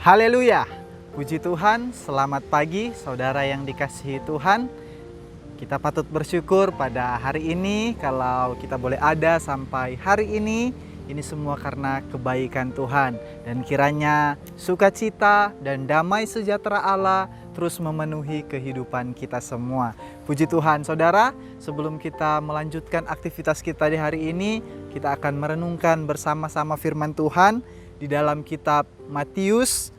Haleluya, puji Tuhan, selamat pagi saudara yang dikasihi Tuhan. Kita patut bersyukur pada hari ini kalau kita boleh ada sampai hari ini semua karena kebaikan Tuhan. Dan kiranya sukacita dan damai sejahtera Allah terus memenuhi kehidupan kita semua. Puji Tuhan saudara, sebelum kita melanjutkan aktivitas kita di hari ini, kita akan merenungkan bersama-sama firman Tuhan di dalam kitab Matius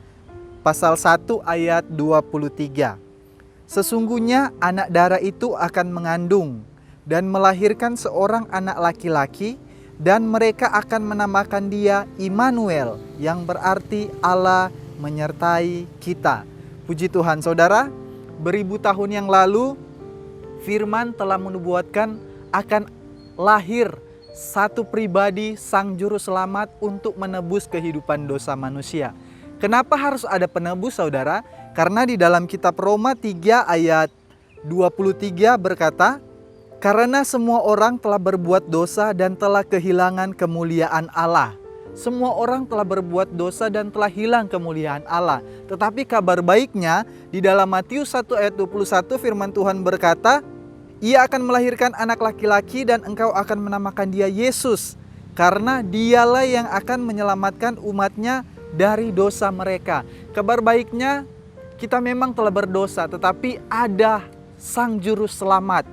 pasal 1 ayat 23. Sesungguhnya anak darah itu akan mengandung dan melahirkan seorang anak laki-laki, dan mereka akan menamakan dia Immanuel, yang berarti Allah menyertai kita. Puji Tuhan saudara, beribu tahun yang lalu firman telah menubuatkan akan lahir satu pribadi sang juru selamat untuk menebus kehidupan dosa manusia. Kenapa harus ada penebus saudara? Karena di dalam kitab Roma 3 ayat 23 berkata, karena semua orang telah berbuat dosa dan telah kehilangan kemuliaan Allah. Semua orang telah berbuat dosa dan telah hilang kemuliaan Allah. Tetapi kabar baiknya di dalam Matius 1 ayat 21 firman Tuhan berkata, ia akan melahirkan anak laki-laki dan engkau akan menamakan dia Yesus. Karena dialah yang akan menyelamatkan umatnya dari dosa mereka. Kabar baiknya, kita memang telah berdosa, tetapi ada Sang Juru Selamat.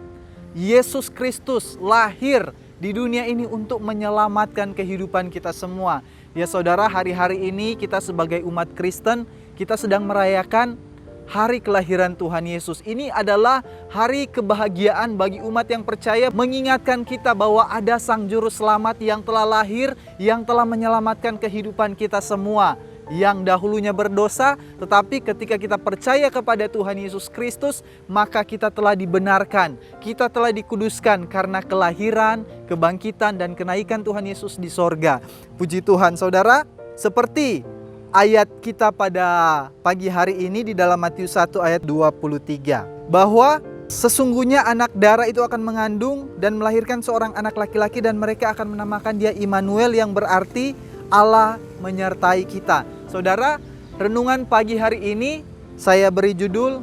Yesus Kristus lahir di dunia ini untuk menyelamatkan kehidupan kita semua. Ya saudara, hari-hari ini kita sebagai umat Kristen, kita sedang merayakan hari kelahiran Tuhan Yesus. Ini adalah hari kebahagiaan bagi umat yang percaya, mengingatkan kita bahwa ada Sang Juru Selamat yang telah lahir, yang telah menyelamatkan kehidupan kita semua. Yang dahulunya berdosa, tetapi ketika kita percaya kepada Tuhan Yesus Kristus, maka kita telah dibenarkan, kita telah dikuduskan karena kelahiran, kebangkitan, dan kenaikan Tuhan Yesus di sorga. Puji Tuhan saudara, seperti ayat kita pada pagi hari ini di dalam Matius 1 ayat 23, bahwa sesungguhnya anak darah itu akan mengandung dan melahirkan seorang anak laki-laki, dan mereka akan menamakan dia Immanuel, yang berarti Allah menyertai kita. Saudara, renungan pagi hari ini saya beri judul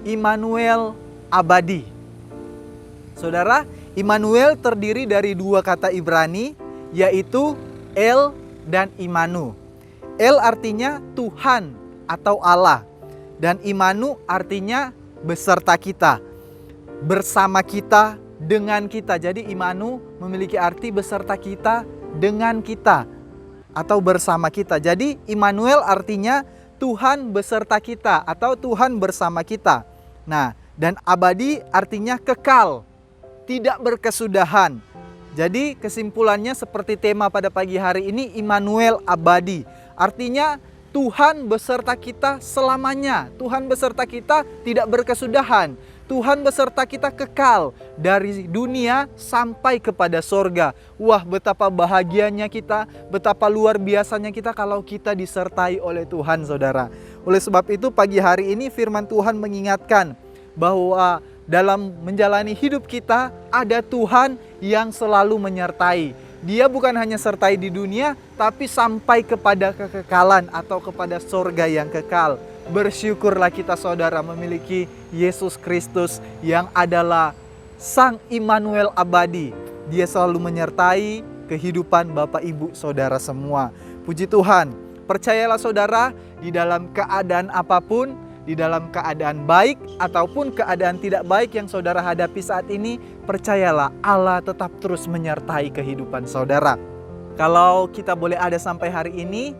Immanuel Abadi. Saudara, Immanuel terdiri dari dua kata Ibrani, yaitu El dan Imanu. El artinya Tuhan atau Allah, dan Imanu artinya beserta kita, bersama kita, dengan kita. Jadi Imanu memiliki arti beserta kita, dengan kita, atau bersama kita. Jadi Immanuel artinya Tuhan beserta kita atau Tuhan bersama kita. Nah, dan abadi artinya kekal, tidak berkesudahan. Jadi kesimpulannya seperti tema pada pagi hari ini, Immanuel abadi. Artinya Tuhan beserta kita selamanya. Tuhan beserta kita tidak berkesudahan. Tuhan beserta kita kekal dari dunia sampai kepada sorga. Wah, betapa bahagianya kita, betapa luar biasanya kita kalau kita disertai oleh Tuhan saudara. Oleh sebab itu pagi hari ini firman Tuhan mengingatkan bahwa dalam menjalani hidup kita ada Tuhan yang selalu menyertai. Dia bukan hanya sertai di dunia, tapi sampai kepada kekekalan atau kepada sorga yang kekal. Bersyukurlah kita saudara memiliki Yesus Kristus yang adalah Sang Immanuel abadi. Dia selalu menyertai kehidupan Bapak Ibu saudara semua. Puji Tuhan, percayalah saudara, di dalam keadaan apapun, di dalam keadaan baik ataupun keadaan tidak baik yang saudara hadapi saat ini, percayalah Allah tetap terus menyertai kehidupan saudara. Kalau kita boleh ada sampai hari ini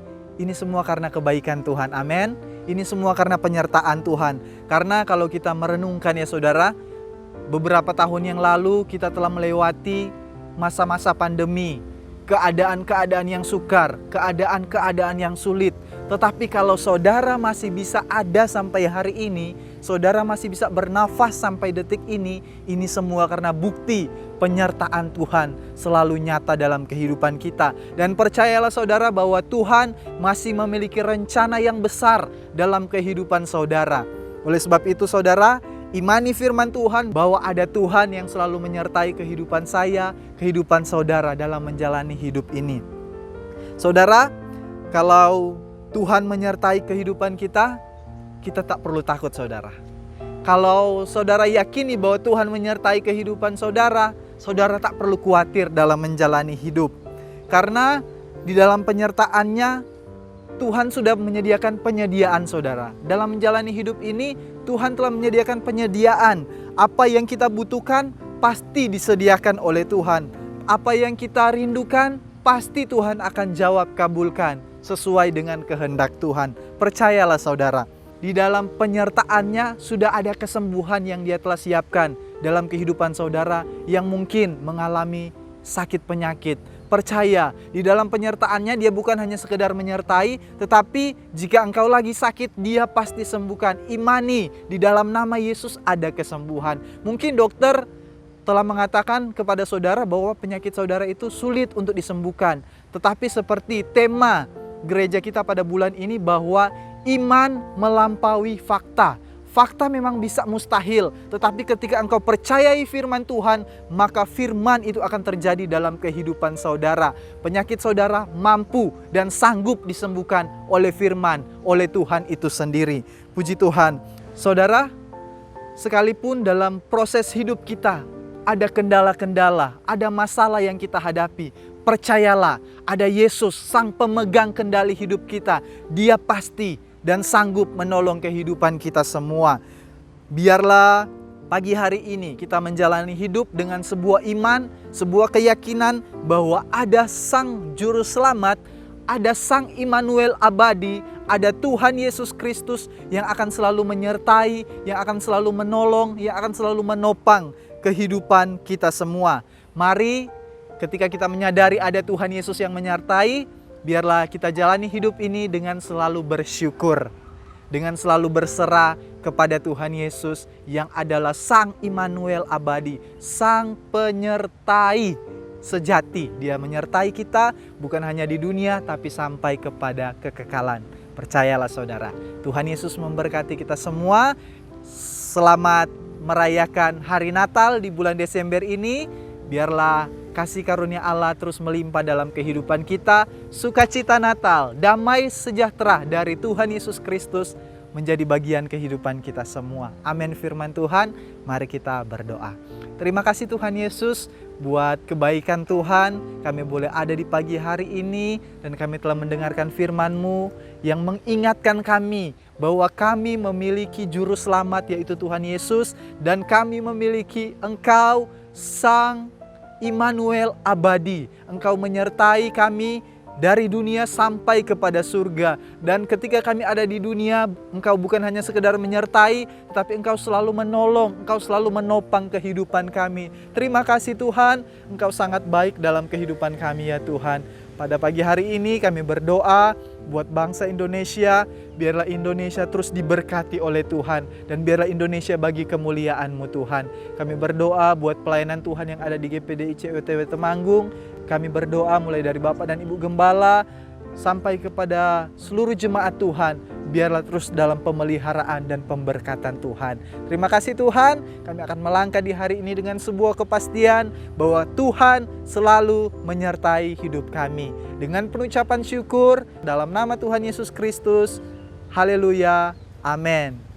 semua karena kebaikan Tuhan, amin. Ini semua karena penyertaan Tuhan. Karena kalau kita merenungkan ya saudara, beberapa tahun yang lalu kita telah melewati masa-masa pandemi, keadaan-keadaan yang sukar, keadaan-keadaan yang sulit. Tetapi kalau saudara masih bisa ada sampai hari ini, saudara masih bisa bernafas sampai detik ini semua karena bukti penyertaan Tuhan selalu nyata dalam kehidupan kita. Dan percayalah saudara bahwa Tuhan masih memiliki rencana yang besar dalam kehidupan saudara. Oleh sebab itu saudara, imani firman Tuhan bahwa ada Tuhan yang selalu menyertai kehidupan saya, kehidupan saudara dalam menjalani hidup ini. Saudara, kalau Tuhan menyertai kehidupan kita, kita tak perlu takut saudara. Kalau saudara yakini bahwa Tuhan menyertai kehidupan saudara, saudara tak perlu khawatir dalam menjalani hidup. Karena di dalam penyertaannya, Tuhan sudah menyediakan penyediaan saudara. Dalam menjalani hidup ini, Tuhan telah menyediakan penyediaan. Apa yang kita butuhkan, pasti disediakan oleh Tuhan. Apa yang kita rindukan, pasti Tuhan akan jawab kabulkan sesuai dengan kehendak Tuhan. Percayalah saudara, di dalam penyertaannya sudah ada kesembuhan yang Dia telah siapkan dalam kehidupan saudara yang mungkin mengalami sakit penyakit. Percaya, di dalam penyertaannya Dia bukan hanya sekedar menyertai, tetapi jika engkau lagi sakit, Dia pasti sembuhkan. Imani, di dalam nama Yesus ada kesembuhan. Mungkin dokter telah mengatakan kepada saudara bahwa penyakit saudara itu sulit untuk disembuhkan. Tetapi seperti tema gereja kita pada bulan ini bahwa iman melampaui fakta. Fakta memang bisa mustahil, tetapi ketika engkau percayai firman Tuhan, maka firman itu akan terjadi dalam kehidupan saudara. Penyakit saudara mampu dan sanggup disembuhkan oleh firman, oleh Tuhan itu sendiri. Puji Tuhan. Saudara, sekalipun dalam proses hidup kita ada kendala-kendala, ada masalah yang kita hadapi, percayalah, ada Yesus, Sang Pemegang kendali hidup kita. Dia pasti dan sanggup menolong kehidupan kita semua. Biarlah pagi hari ini kita menjalani hidup dengan sebuah iman, sebuah keyakinan bahwa ada Sang Juru Selamat, ada Sang Immanuel abadi, ada Tuhan Yesus Kristus yang akan selalu menyertai, yang akan selalu menolong, yang akan selalu menopang kehidupan kita semua. Mari ketika kita menyadari ada Tuhan Yesus yang menyertai, biarlah kita jalani hidup ini dengan selalu bersyukur, dengan selalu berserah kepada Tuhan Yesus yang adalah Sang Immanuel abadi, Sang penyertai sejati. Dia menyertai kita bukan hanya di dunia tapi sampai kepada kekekalan. Percayalah saudara, Tuhan Yesus memberkati kita semua. Selamat merayakan hari Natal di bulan Desember ini. Biarlah kasih karunia Allah terus melimpah dalam kehidupan kita. Sukacita Natal, damai sejahtera dari Tuhan Yesus Kristus menjadi bagian kehidupan kita semua. Amin firman Tuhan. Mari kita berdoa. Terima kasih Tuhan Yesus buat kebaikan Tuhan. Kami boleh ada di pagi hari ini dan kami telah mendengarkan firman-Mu yang mengingatkan kami bahwa kami memiliki juru selamat yaitu Tuhan Yesus, dan kami memiliki Engkau Sang Immanuel abadi. Engkau menyertai kami dari dunia sampai kepada surga. Dan ketika kami ada di dunia, Engkau bukan hanya sekedar menyertai, tetapi Engkau selalu menolong, Engkau selalu menopang kehidupan kami. Terima kasih Tuhan, Engkau sangat baik dalam kehidupan kami ya Tuhan. Pada pagi hari ini kami berdoa buat bangsa Indonesia, biarlah Indonesia terus diberkati oleh Tuhan, dan biarlah Indonesia bagi kemuliaan-Mu Tuhan. Kami berdoa buat pelayanan Tuhan yang ada di GPD ICWTW Temanggung. Kami berdoa mulai dari Bapak dan Ibu Gembala sampai kepada seluruh jemaat Tuhan, biarlah terus dalam pemeliharaan dan pemberkatan Tuhan. Terima kasih Tuhan, kami akan melangkah di hari ini dengan sebuah kepastian bahwa Tuhan selalu menyertai hidup kami. Dengan penucapan syukur dalam nama Tuhan Yesus Kristus, haleluya, amin.